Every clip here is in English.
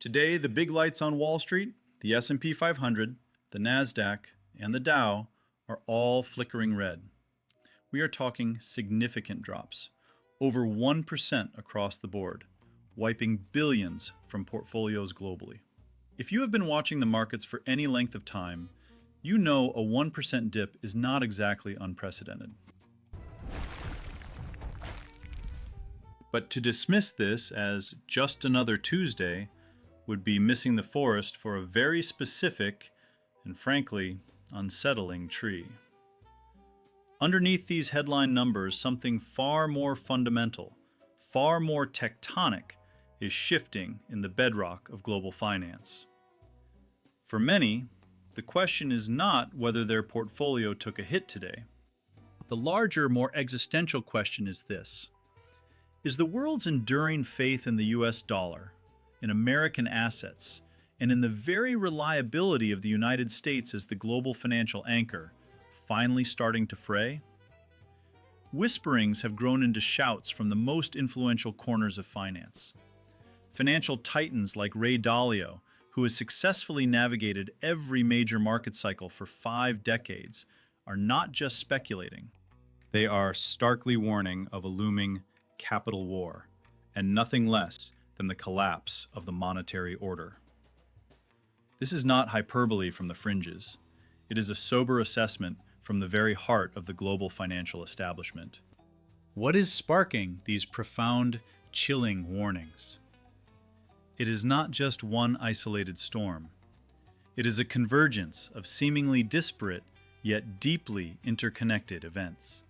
Today, the big lights on Wall Street, the S&P 500, the Nasdaq, and the Dow are all flickering red. We are talking significant drops, over 1% across the board, wiping billions from portfolios globally. If you have been watching the markets for any length of time, you know a 1% dip is not exactly unprecedented. But to dismiss this as just another Tuesday would be missing the forest for a very specific and frankly unsettling tree. Underneath these headline numbers, something far more fundamental, far more tectonic, is shifting in the bedrock of global finance. For many, the question is not whether their portfolio took a hit today. The larger, more existential question is this: is the world's enduring faith in the US dollar, in American assets, and in the very reliability of the United States as the global financial anchor finally starting to fray? Whisperings have grown into shouts from the most influential corners of finance. Financial titans like Ray Dalio, who has successfully navigated every major market cycle for 5 decades, are not just speculating. They are starkly warning of a looming capital war, and nothing less than the collapse of the monetary order. This is not hyperbole from the fringes. It is a sober assessment from the very heart of the global financial establishment. What is sparking these profound, chilling warnings? It is not just one isolated storm. It is a convergence of seemingly disparate yet deeply interconnected events.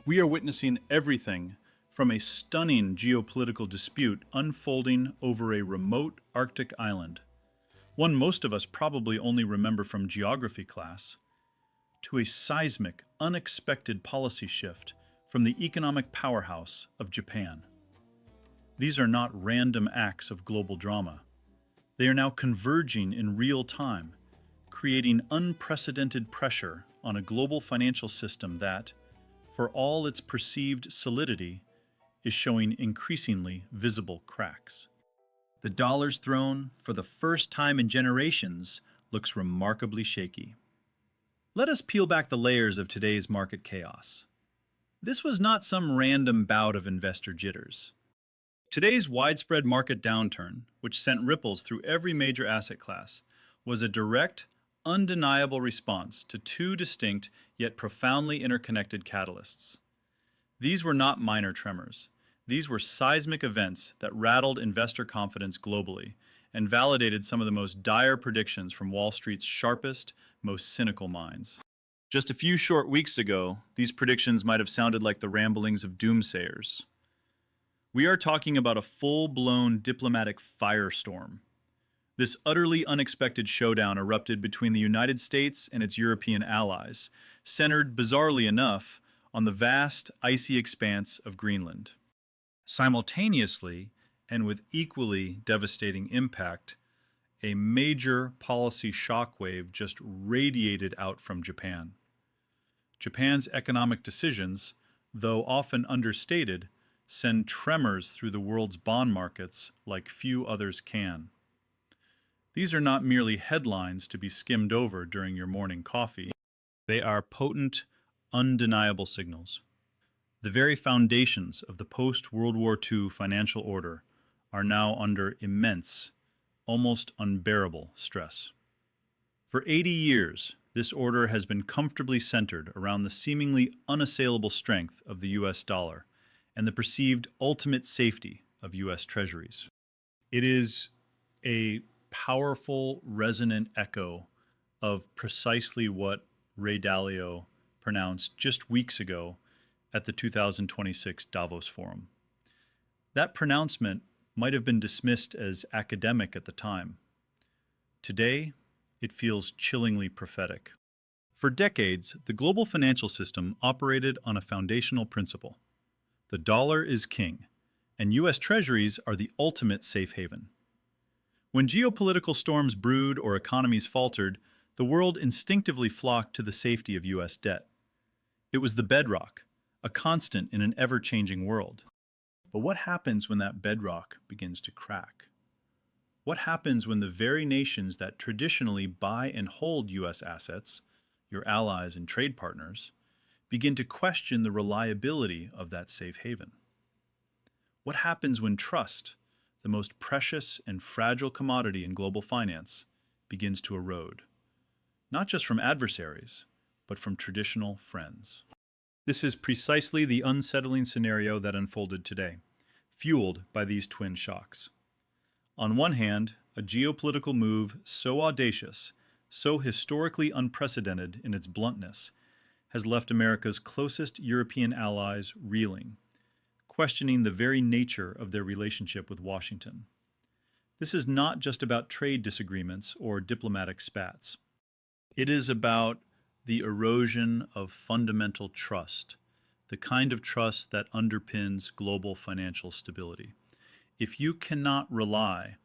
We are witnessing everything from a stunning geopolitical dispute unfolding over a remote Arctic island, one most of us probably only remember from geography class, to a seismic, unexpected policy shift from the economic powerhouse of Japan. These are not random acts of global drama. They are now converging in real time, creating unprecedented pressure on a global financial system that, for all its perceived solidity, is showing increasingly visible cracks. The dollar's throne, for the first time in generations, looks remarkably shaky. Let us peel back the layers of today's market chaos. This was not some random bout of investor jitters. Today's widespread market downturn, which sent ripples through every major asset class, was a direct, undeniable response to 2 distinct yet profoundly interconnected catalysts. These were not minor tremors. These were seismic events that rattled investor confidence globally and validated some of the most dire predictions from Wall Street's sharpest, most cynical minds. Just a few short weeks ago, these predictions might have sounded like the ramblings of doomsayers. We are talking about a full-blown diplomatic firestorm. This utterly unexpected showdown erupted between the United States and its European allies, centered, bizarrely enough, on the vast, icy expanse of Greenland. Simultaneously, and with equally devastating impact, a major policy shockwave just radiated out from Japan. Japan's economic decisions, though often understated, send tremors through the world's bond markets like few others can. These are not merely headlines to be skimmed over during your morning coffee. They are potent, undeniable signals. The very foundations of the post-World War II financial order are now under immense, almost unbearable stress. For 80 years, this order has been comfortably centered around the seemingly unassailable strength of the US dollar and the perceived ultimate safety of US Treasuries. It is a powerful, resonant echo of precisely what Ray Dalio pronounced just weeks ago at the 2026 Davos Forum. That pronouncement might have been dismissed as academic at the time. Today, it feels chillingly prophetic. For decades, the global financial system operated on a foundational principle. The dollar is king, and US Treasuries are the ultimate safe haven. When geopolitical storms brewed or economies faltered, the world instinctively flocked to the safety of US debt. It was the bedrock, a constant in an ever-changing world. But what happens when that bedrock begins to crack? What happens when the very nations that traditionally buy and hold U.S. assets, your allies and trade partners, begin to question the reliability of that safe haven? What happens when trust, the most precious and fragile commodity in global finance, begins to erode? Not just from adversaries, but from traditional friends. This is precisely the unsettling scenario that unfolded today, fueled by these twin shocks. On one hand, a geopolitical move so audacious, so historically unprecedented in its bluntness, has left America's closest European allies reeling, questioning the very nature of their relationship with Washington. This is not just about trade disagreements or diplomatic spats. It is about the erosion of fundamental trust, the kind of trust that underpins global financial stability. If you cannot rely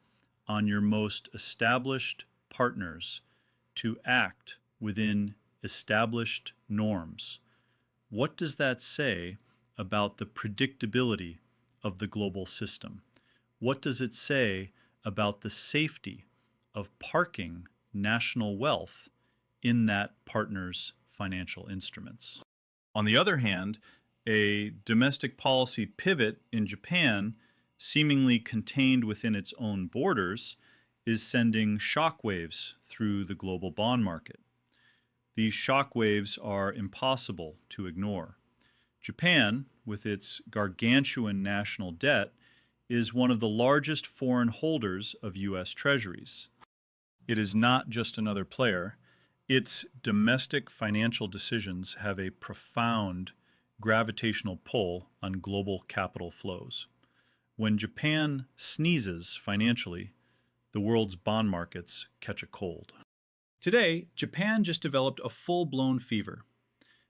on your most established partners to act within established norms, what does that say about the predictability of the global system? What does it say about the safety of parking national wealth in that partner's financial instruments? On the other hand, a domestic policy pivot in Japan, seemingly contained within its own borders, is sending shockwaves through the global bond market. These shockwaves are impossible to ignore. Japan, with its gargantuan national debt, is one of the largest foreign holders of US Treasuries. It is not just another player. Its domestic financial decisions have a profound gravitational pull on global capital flows. When Japan sneezes financially, the world's bond markets catch a cold. Today, Japan just developed a full-blown fever.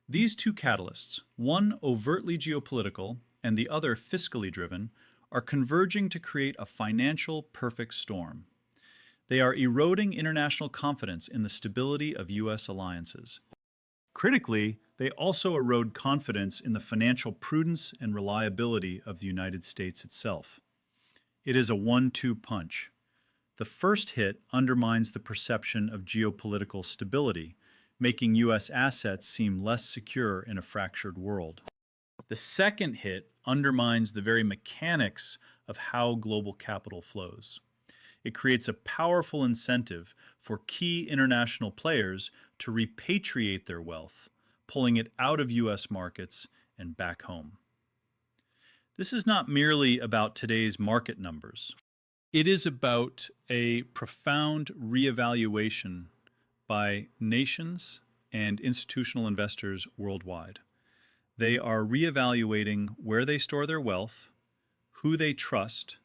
These two catalysts, one overtly geopolitical and the other fiscally driven, are converging to create a financial perfect storm. They are eroding international confidence in the stability of U.S. alliances. Critically, they also erode confidence in the financial prudence and reliability of the United States itself. It is a 1-2 punch. The first hit undermines the perception of geopolitical stability, making U.S. assets seem less secure in a fractured world. The second hit undermines the very mechanics of how global capital flows. It creates a powerful incentive for key international players to repatriate their wealth, pulling it out of U.S. markets and back home. This is not merely about today's market numbers. It is about a profound reevaluation by nations and institutional investors worldwide. They are reevaluating where they store their wealth, who they trust,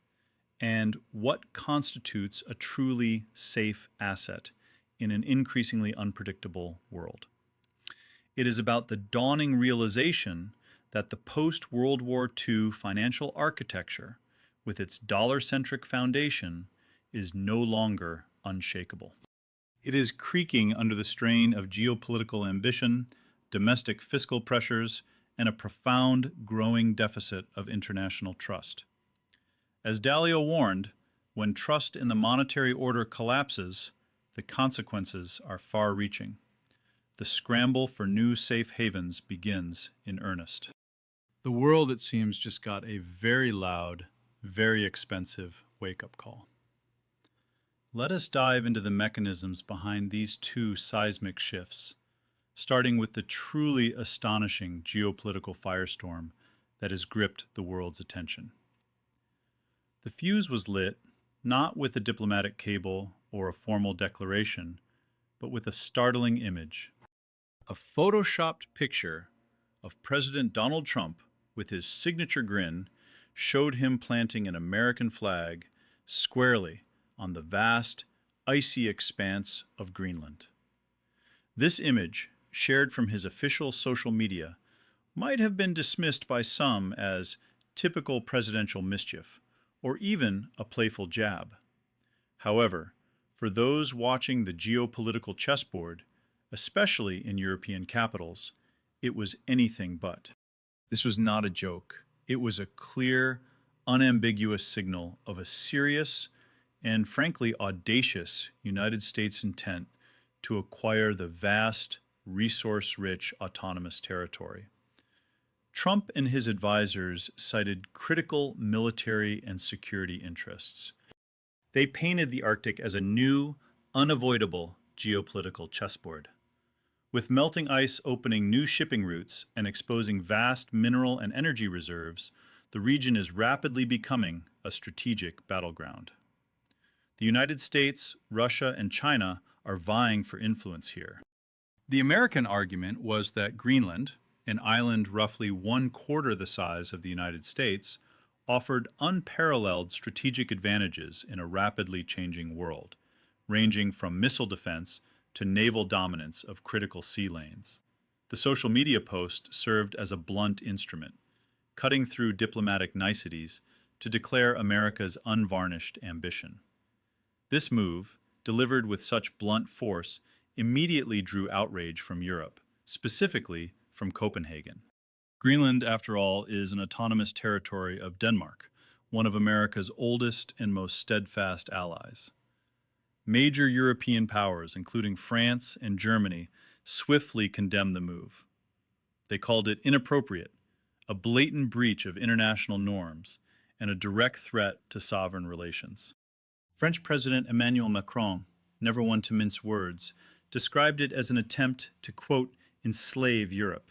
and what constitutes a truly safe asset in an increasingly unpredictable world. It is about the dawning realization that the post-World War II financial architecture, with its dollar-centric foundation, is no longer unshakable. It is creaking under the strain of geopolitical ambition, domestic fiscal pressures, and a profound growing deficit of international trust. As Dalio warned, when trust in the monetary order collapses, the consequences are far-reaching. The scramble for new safe havens begins in earnest. The world, it seems, just got a very loud, very expensive wake-up call. Let us dive into the mechanisms behind these two seismic shifts, starting with the truly astonishing geopolitical firestorm that has gripped the world's attention. The fuse was lit not with a diplomatic cable or a formal declaration, but with a startling image. A photoshopped picture of President Donald Trump with his signature grin showed him planting an American flag squarely on the vast, icy expanse of Greenland. This image, shared from his official social media, might have been dismissed by some as typical presidential mischief, or even a playful jab. However, for those watching the geopolitical chessboard, especially in European capitals, it was anything but. This was not a joke. It was a clear, unambiguous signal of a serious and frankly audacious United States intent to acquire the vast, resource-rich autonomous territory. Trump and his advisors cited critical military and security interests. They painted the Arctic as a new, unavoidable geopolitical chessboard. With melting ice opening new shipping routes and exposing vast mineral and energy reserves, the region is rapidly becoming a strategic battleground. The United States, Russia, and China are vying for influence here. The American argument was that Greenland, an island roughly 1/4 the size of the United States, offered unparalleled strategic advantages in a rapidly changing world, ranging from missile defense to naval dominance of critical sea lanes. The social media post served as a blunt instrument, cutting through diplomatic niceties to declare America's unvarnished ambition. This move, delivered with such blunt force, immediately drew outrage from Europe, specifically from Copenhagen. Greenland, after all, is an autonomous territory of Denmark, one of America's oldest and most steadfast allies. Major European powers, including France and Germany, swiftly condemned the move. They called it inappropriate, a blatant breach of international norms, and a direct threat to sovereign relations. French President Emmanuel Macron, never one to mince words, described it as an attempt to, quote, enslave Europe.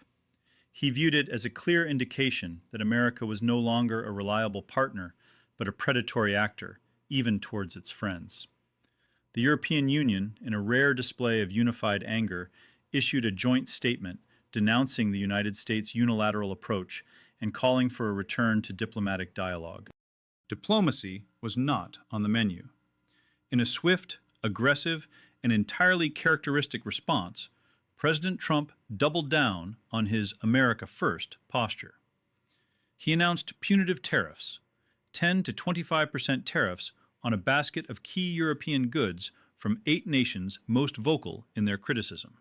He viewed it as a clear indication that America was no longer a reliable partner, but a predatory actor, even towards its friends. The European Union, in a rare display of unified anger, issued a joint statement denouncing the United States' unilateral approach and calling for a return to diplomatic dialogue. Diplomacy was not on the menu. In a swift, aggressive, and entirely characteristic response, President Trump doubled down on his America First posture. He announced punitive tariffs, 10 to 25% tariffs on a basket of key European goods from 8 nations most vocal in their criticism.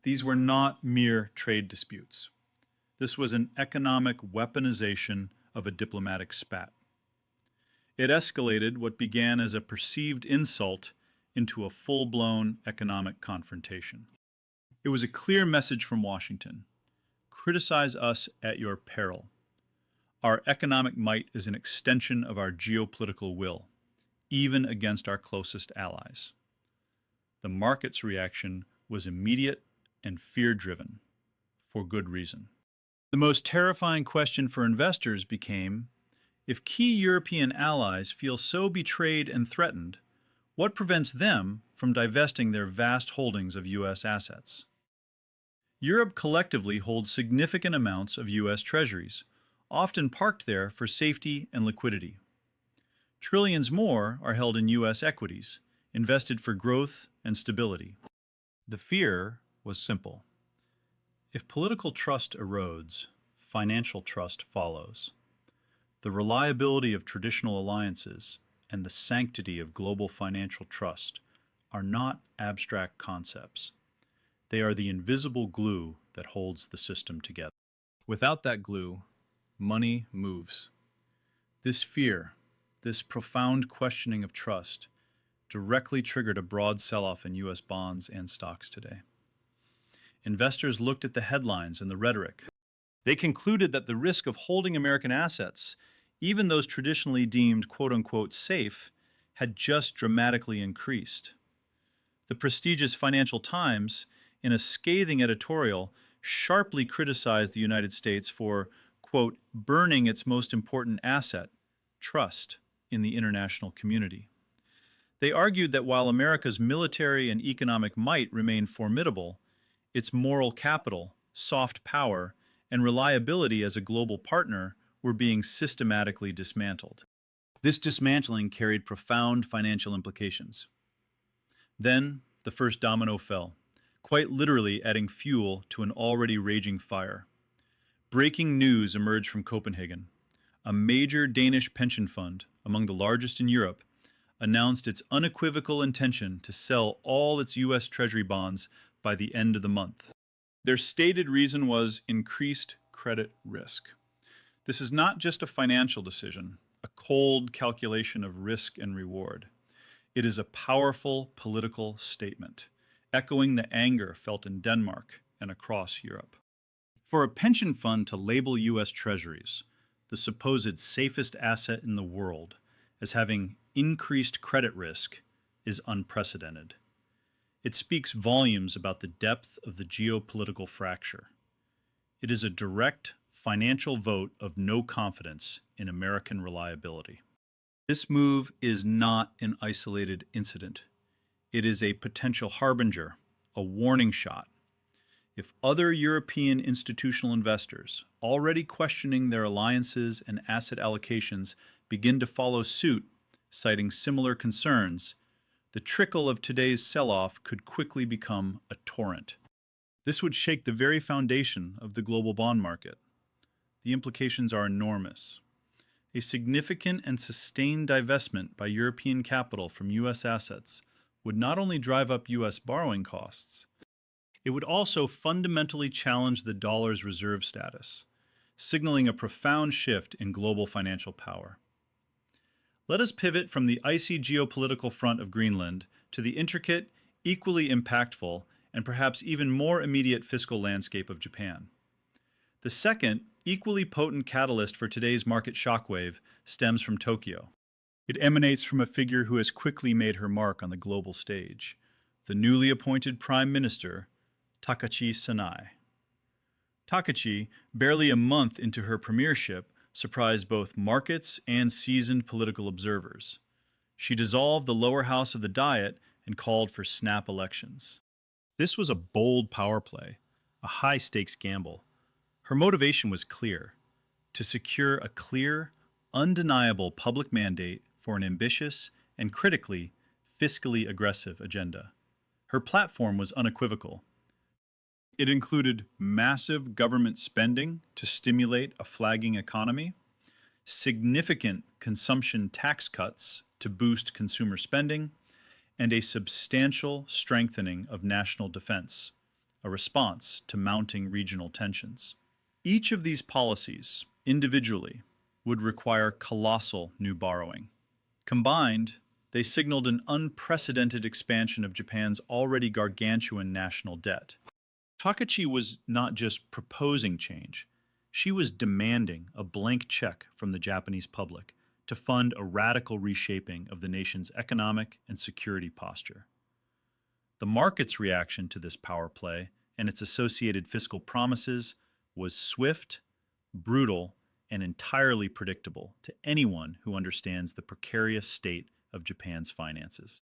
These were not mere trade disputes. This was an economic weaponization of a diplomatic spat. It escalated what began as a perceived insult into a full-blown economic confrontation. It was a clear message from Washington. Criticize us at your peril. Our economic might is an extension of our geopolitical will, even against our closest allies. The market's reaction was immediate and fear-driven, for good reason. The most terrifying question for investors became, if key European allies feel so betrayed and threatened, what prevents them from divesting their vast holdings of U.S. assets? Europe collectively holds significant amounts of US Treasuries, often parked there for safety and liquidity. Trillions more are held in US equities, invested for growth and stability. The fear was simple. If political trust erodes, financial trust follows. The reliability of traditional alliances and the sanctity of global financial trust are not abstract concepts. They are the invisible glue that holds the system together. Without that glue, money moves. This fear, this profound questioning of trust, directly triggered a broad sell-off in U.S. bonds and stocks today. Investors looked at the headlines and the rhetoric. They concluded that the risk of holding American assets, even those traditionally deemed quote-unquote safe, had just dramatically increased. The prestigious Financial Times, in a scathing editorial, sharply criticized the United States for, quote, burning its most important asset, trust, in the international community. They argued that while America's military and economic might remained formidable, its moral capital, soft power, and reliability as a global partner were being systematically dismantled. This dismantling carried profound financial implications. Then, the first domino fell, quite literally adding fuel to an already raging fire. Breaking news emerged from Copenhagen. A major Danish pension fund, among the largest in Europe, announced its unequivocal intention to sell all its US Treasury bonds by the end of the month. Their stated reason was increased credit risk. This is not just a financial decision, a cold calculation of risk and reward. It is a powerful political statement, echoing the anger felt in Denmark and across Europe. For a pension fund to label US Treasuries, the supposed safest asset in the world, as having increased credit risk is unprecedented. It speaks volumes about the depth of the geopolitical fracture. It is a direct financial vote of no confidence in American reliability. This move is not an isolated incident. It is a potential harbinger, a warning shot. If other European institutional investors, already questioning their alliances and asset allocations, begin to follow suit, citing similar concerns, the trickle of today's sell-off could quickly become a torrent. This would shake the very foundation of the global bond market. The implications are enormous. A significant and sustained divestment by European capital from U.S. assets would not only drive up U.S. borrowing costs, it would also fundamentally challenge the dollar's reserve status, signaling a profound shift in global financial power. Let us pivot from the icy geopolitical front of Greenland to the intricate, equally impactful, and perhaps even more immediate fiscal landscape of Japan. The second, equally potent catalyst for today's market shockwave stems from Tokyo. It emanates from a figure who has quickly made her mark on the global stage, the newly appointed Prime Minister Takachi. Takachi, barely a month into her premiership, surprised both markets and seasoned political observers. She dissolved the lower house of the Diet and called for snap elections. This was a bold power play, a high-stakes gamble. Her motivation was clear: to secure a clear, undeniable public mandate for an ambitious and, critically, fiscally aggressive agenda. Her platform was unequivocal. It included massive government spending to stimulate a flagging economy, significant consumption tax cuts to boost consumer spending, and a substantial strengthening of national defense, a response to mounting regional tensions. Each of these policies, individually, would require colossal new borrowing. Combined, they signaled an unprecedented expansion of Japan's already gargantuan national debt. Takachi was not just proposing change, she was demanding a blank check from the Japanese public to fund a radical reshaping of the nation's economic and security posture. The market's reaction to this power play and its associated fiscal promises was swift, brutal, and entirely predictable to anyone who understands the precarious state of Japan's finances.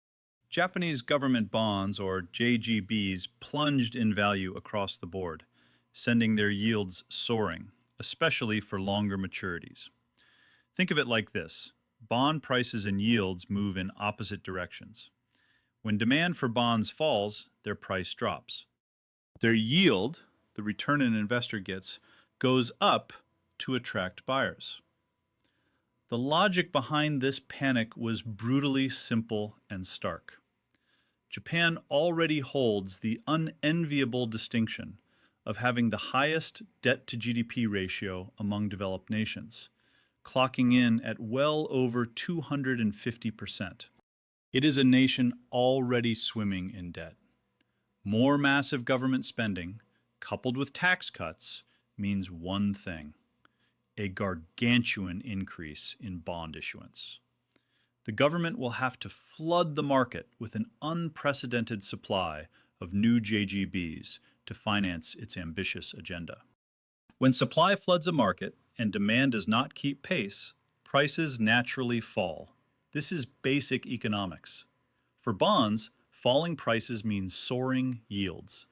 Japanese government bonds, or JGBs, plunged in value across the board, sending their yields soaring, especially for longer maturities. Think of it like this: bond prices and yields move in opposite directions. When demand for bonds falls, their price drops. Their yield, the return an investor gets, goes up to attract buyers. The logic behind this panic was brutally simple and stark. Japan already holds the unenviable distinction of having the highest debt-to-GDP ratio among developed nations, clocking in at well over 250%. It is a nation already swimming in debt. More massive government spending, coupled with tax cuts, means one thing: a gargantuan increase in bond issuance. The government will have to flood the market with an unprecedented supply of new JGBs to finance its ambitious agenda. When supply floods a market and demand does not keep pace, prices naturally fall. This is basic economics. For bonds, falling prices mean soaring yields.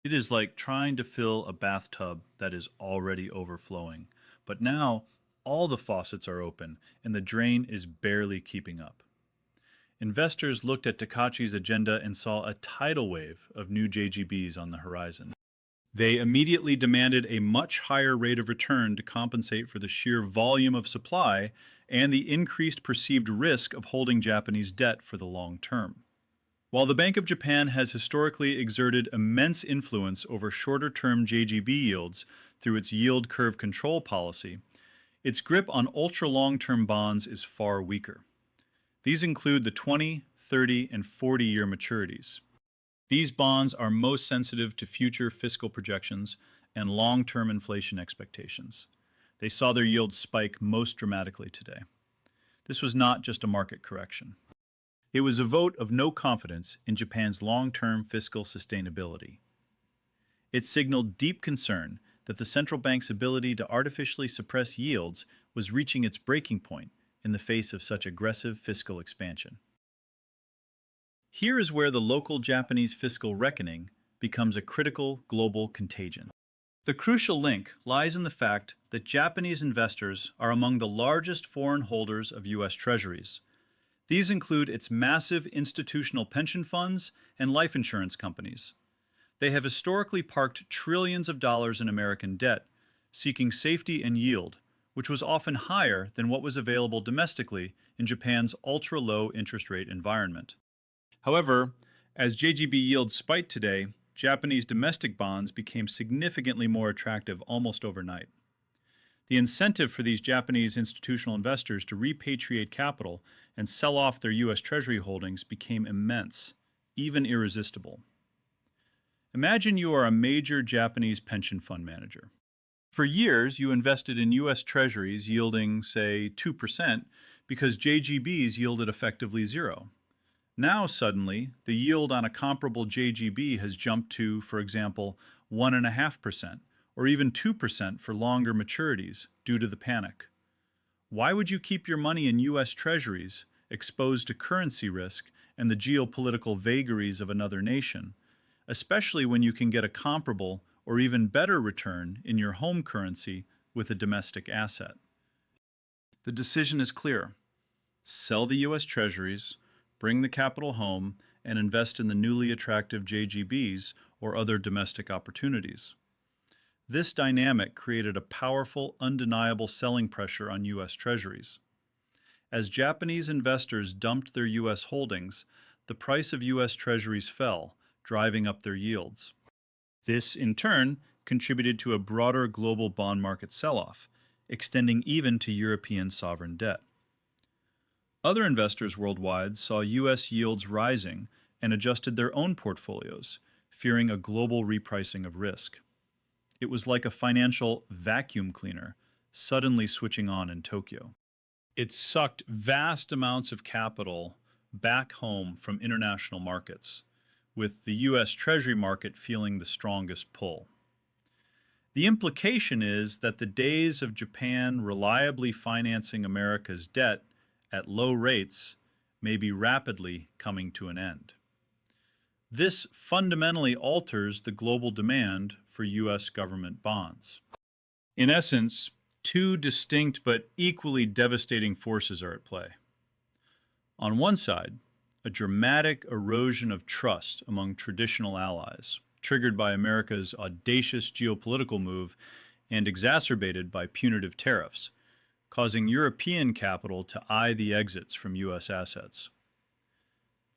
It is like trying to fill a bathtub that is already overflowing, but now all the faucets are open and the drain is barely keeping up. Investors looked at Takachi's agenda and saw a tidal wave of new JGBs on the horizon. They immediately demanded a much higher rate of return to compensate for the sheer volume of supply and the increased perceived risk of holding Japanese debt for the long term. While the Bank of Japan has historically exerted immense influence over shorter-term JGB yields through its yield curve control policy, its grip on ultra-long-term bonds is far weaker. These include the 20, 30, and 40-year maturities. These bonds are most sensitive to future fiscal projections and long-term inflation expectations. They saw their yields spike most dramatically today. This was not just a market correction. It was a vote of no confidence in Japan's long-term fiscal sustainability. It signaled deep concern that the central bank's ability to artificially suppress yields was reaching its breaking point in the face of such aggressive fiscal expansion. Here is where the local Japanese fiscal reckoning becomes a critical global contagion. The crucial link lies in the fact that Japanese investors are among the largest foreign holders of US Treasuries. These include its massive institutional pension funds and life insurance companies. They have historically parked trillions of dollars in American debt, seeking safety and yield, which was often higher than what was available domestically in Japan's ultra-low interest rate environment. However, as JGB yields spiked today, Japanese domestic bonds became significantly more attractive almost overnight. The incentive for these Japanese institutional investors to repatriate capital and sell off their US Treasury holdings became immense, even irresistible. Imagine you are a major Japanese pension fund manager. For years, you invested in US Treasuries yielding, say, 2% because JGBs yielded effectively zero. Now, suddenly, the yield on a comparable JGB has jumped to, for example, 1.5%, or even 2% for longer maturities due to the panic. Why would you keep your money in US Treasuries, exposed to currency risk and the geopolitical vagaries of another nation, especially when you can get a comparable or even better return in your home currency with a domestic asset? The decision is clear. Sell the US Treasuries, bring the capital home, and invest in the newly attractive JGBs or other domestic opportunities. This dynamic created a powerful, undeniable selling pressure on US Treasuries. As Japanese investors dumped their US holdings, the price of US Treasuries fell, driving up their yields. This, in turn, contributed to a broader global bond market sell-off, extending even to European sovereign debt. Other investors worldwide saw US yields rising and adjusted their own portfolios, fearing a global repricing of risk. It was like a financial vacuum cleaner suddenly switching on in Tokyo. It sucked vast amounts of capital back home from international markets, with the US Treasury market feeling the strongest pull. The implication is that the days of Japan reliably financing America's debt at low rates may be rapidly coming to an end. This fundamentally alters the global demand for US government bonds. In essence, two distinct but equally devastating forces are at play. On one side, a dramatic erosion of trust among traditional allies, triggered by America's audacious geopolitical move and exacerbated by punitive tariffs, causing European capital to eye the exits from US assets.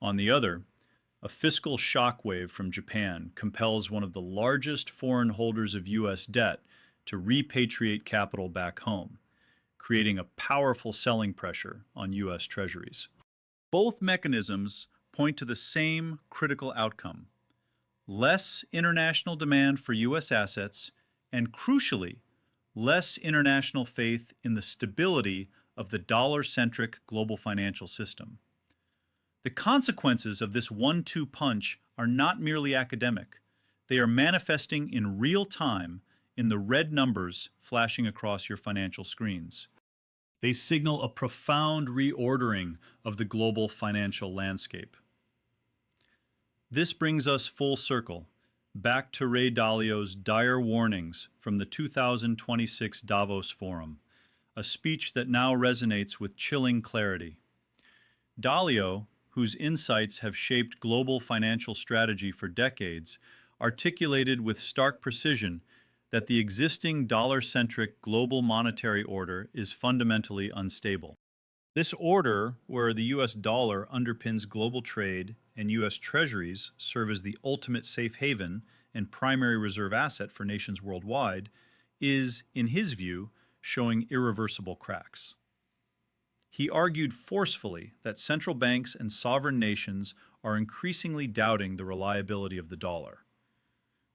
On the other, a fiscal shockwave from Japan compels one of the largest foreign holders of US debt to repatriate capital back home, creating a powerful selling pressure on US Treasuries. Both mechanisms point to the same critical outcome: less international demand for US assets and, crucially, less international faith in the stability of the dollar-centric global financial system. The consequences of this one-two punch are not merely academic. They are manifesting in real time in the red numbers flashing across your financial screens. They signal a profound reordering of the global financial landscape. This brings us full circle, back to Ray Dalio's dire warnings from the 2026 Davos Forum, a speech that now resonates with chilling clarity. Dalio, whose insights have shaped global financial strategy for decades, articulated with stark precision that the existing dollar-centric global monetary order is fundamentally unstable. This order, where the US dollar underpins global trade and US Treasuries serve as the ultimate safe haven and primary reserve asset for nations worldwide, is, in his view, showing irreversible cracks. He argued forcefully that central banks and sovereign nations are increasingly doubting the reliability of the dollar.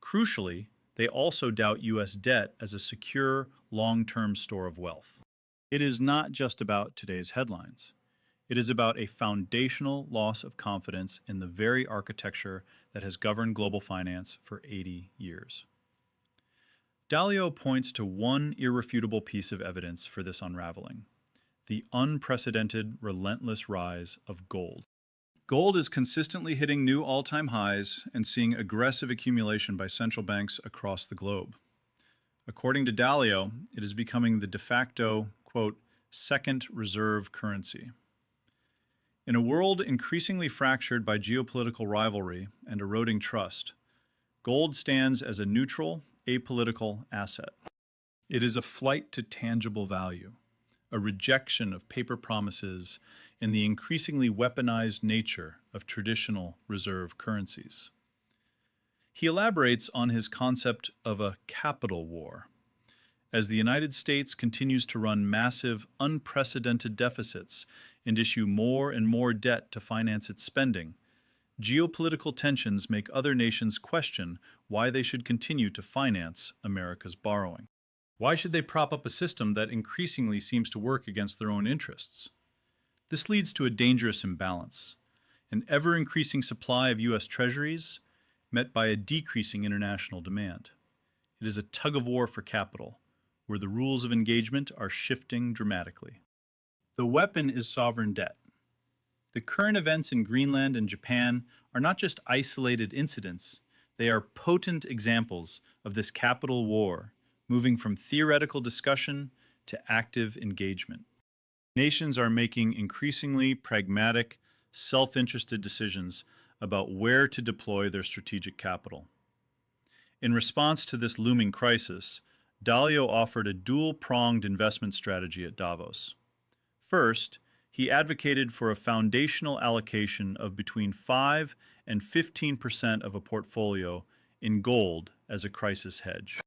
Crucially, they also doubt U.S. debt as a secure, long-term store of wealth. It is not just about today's headlines. It is about a foundational loss of confidence in the very architecture that has governed global finance for 80 years. Dalio points to one irrefutable piece of evidence for this unraveling: the unprecedented, relentless rise of gold. Gold is consistently hitting new all-time highs and seeing aggressive accumulation by central banks across the globe. According to Dalio, it is becoming the de facto, quote, second reserve currency. In a world increasingly fractured by geopolitical rivalry and eroding trust, gold stands as a neutral, apolitical asset. It is a flight to tangible value, a rejection of paper promises and the increasingly weaponized nature of traditional reserve currencies. He elaborates on his concept of a capital war. As the United States continues to run massive, unprecedented deficits and issue more and more debt to finance its spending, geopolitical tensions make other nations question why they should continue to finance America's borrowing. Why should they prop up a system that increasingly seems to work against their own interests? This leads to a dangerous imbalance: an ever-increasing supply of US Treasuries met by a decreasing international demand. It is a tug-of-war for capital, where the rules of engagement are shifting dramatically. The weapon is sovereign debt. The current events in Greenland and Japan are not just isolated incidents, they are potent examples of this capital war, moving from theoretical discussion to active engagement. Nations are making increasingly pragmatic, self-interested decisions about where to deploy their strategic capital. In response to this looming crisis, Dalio offered a dual-pronged investment strategy at Davos. First, he advocated for a foundational allocation of between 5 and 15% of a portfolio in gold as a crisis hedge.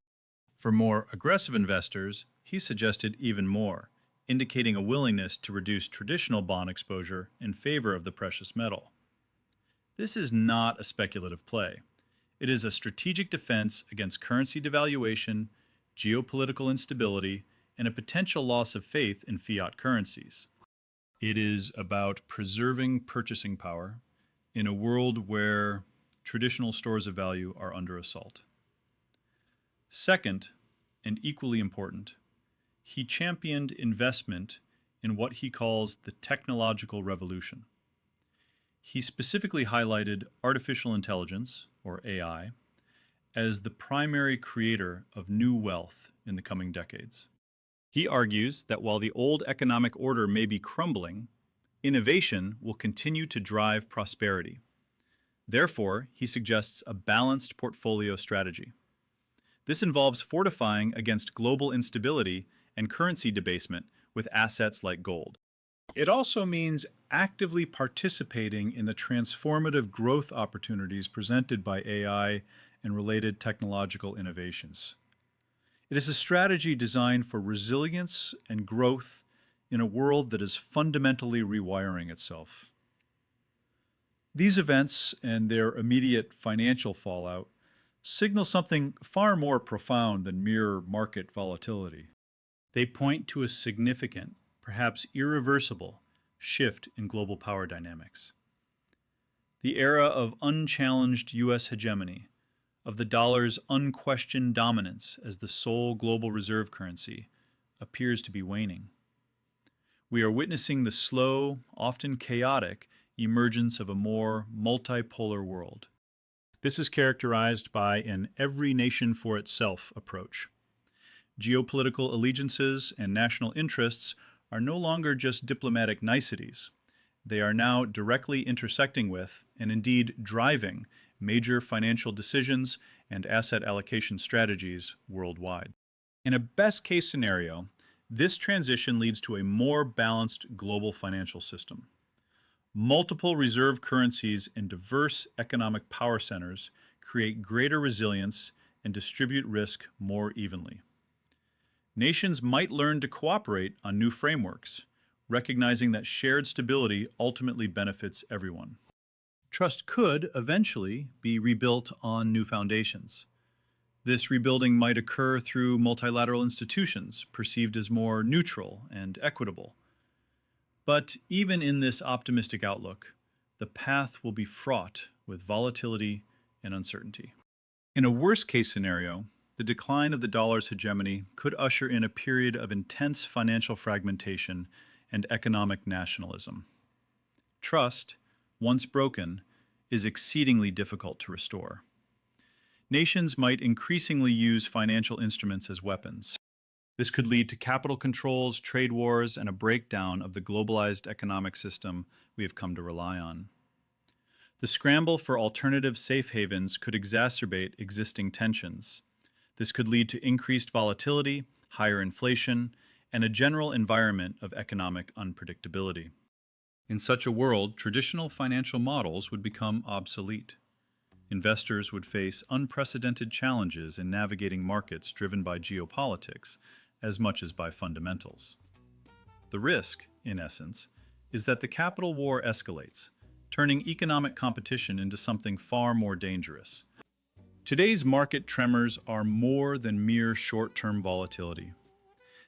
For more aggressive investors, he suggested even more, indicating a willingness to reduce traditional bond exposure in favor of the precious metal. This is not a speculative play. It is a strategic defense against currency devaluation, geopolitical instability, and a potential loss of faith in fiat currencies. It is about preserving purchasing power in a world where traditional stores of value are under assault. Second, and equally important, he championed investment in what he calls the technological revolution. He specifically highlighted artificial intelligence, or AI, as the primary creator of new wealth in the coming decades. He argues that while the old economic order may be crumbling, innovation will continue to drive prosperity. Therefore, he suggests a balanced portfolio strategy. This involves fortifying against global instability and currency debasement with assets like gold. It also means actively participating in the transformative growth opportunities presented by AI and related technological innovations. It is a strategy designed for resilience and growth in a world that is fundamentally rewiring itself. These events and their immediate financial fallout signal something far more profound than mere market volatility. They point to a significant, perhaps irreversible, shift in global power dynamics. The era of unchallenged U.S. hegemony, of the dollar's unquestioned dominance as the sole global reserve currency, appears to be waning. We are witnessing the slow, often chaotic, emergence of a more multipolar world. This is characterized by an every nation for itself approach. Geopolitical allegiances and national interests are no longer just diplomatic niceties. They are now directly intersecting with, and indeed driving, major financial decisions and asset allocation strategies worldwide. In a best-case scenario, this transition leads to a more balanced global financial system. Multiple reserve currencies and diverse economic power centers create greater resilience and distribute risk more evenly. Nations might learn to cooperate on new frameworks, recognizing that shared stability ultimately benefits everyone. Trust could eventually be rebuilt on new foundations. This rebuilding might occur through multilateral institutions, perceived as more neutral and equitable. But even in this optimistic outlook, the path will be fraught with volatility and uncertainty. In a worst-case scenario, the decline of the dollar's hegemony could usher in a period of intense financial fragmentation and economic nationalism. Trust, once broken, is exceedingly difficult to restore. Nations might increasingly use financial instruments as weapons. This could lead to capital controls, trade wars, and a breakdown of the globalized economic system we have come to rely on. The scramble for alternative safe havens could exacerbate existing tensions. This could lead to increased volatility, higher inflation, and a general environment of economic unpredictability. In such a world, traditional financial models would become obsolete. Investors would face unprecedented challenges in navigating markets driven by geopolitics as much as by fundamentals. The risk, in essence, is that the capital war escalates, turning economic competition into something far more dangerous. Today's market tremors are more than mere short-term volatility.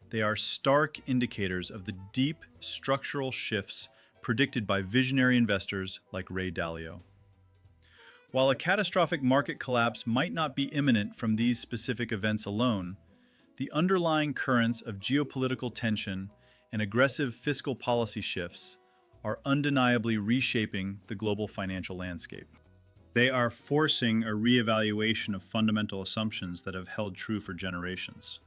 They are stark indicators of the deep structural shifts predicted by visionary investors like Ray Dalio. While a catastrophic market collapse might not be imminent from these specific events alone, the underlying currents of geopolitical tension and aggressive fiscal policy shifts are undeniably reshaping the global financial landscape. They are forcing a reevaluation of fundamental assumptions that have held true for generations.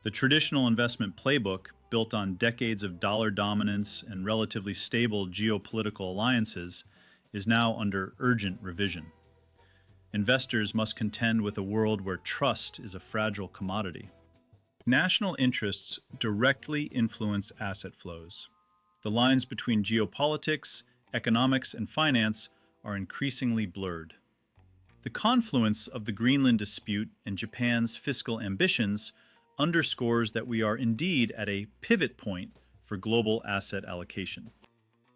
The traditional investment playbook, built on decades of dollar dominance and relatively stable geopolitical alliances, is now under urgent revision. Investors must contend with a world where trust is a fragile commodity. National interests directly influence asset flows. The lines between geopolitics, economics, and finance are increasingly blurred. The confluence of the Greenland dispute and Japan's fiscal ambitions underscores that we are indeed at a pivot point for global asset allocation.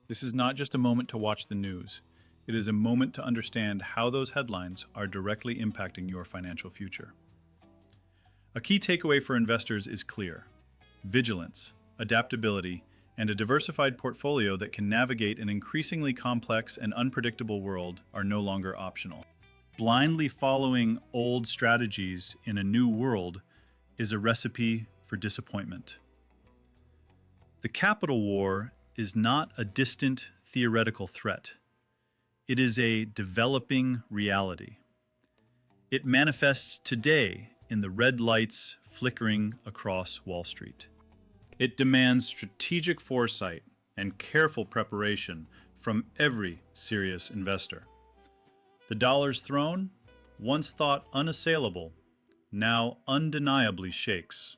This is not just a moment to watch the news. It is a moment to understand how those headlines are directly impacting your financial future. A key takeaway for investors is clear: vigilance, adaptability, and a diversified portfolio that can navigate an increasingly complex and unpredictable world are no longer optional. Blindly following old strategies in a new world is a recipe for disappointment. The capital war is not a distant theoretical threat. It is a developing reality. It manifests today in the red lights flickering across Wall Street. It demands strategic foresight and careful preparation from every serious investor. The dollar's throne, once thought unassailable, now undeniably shakes.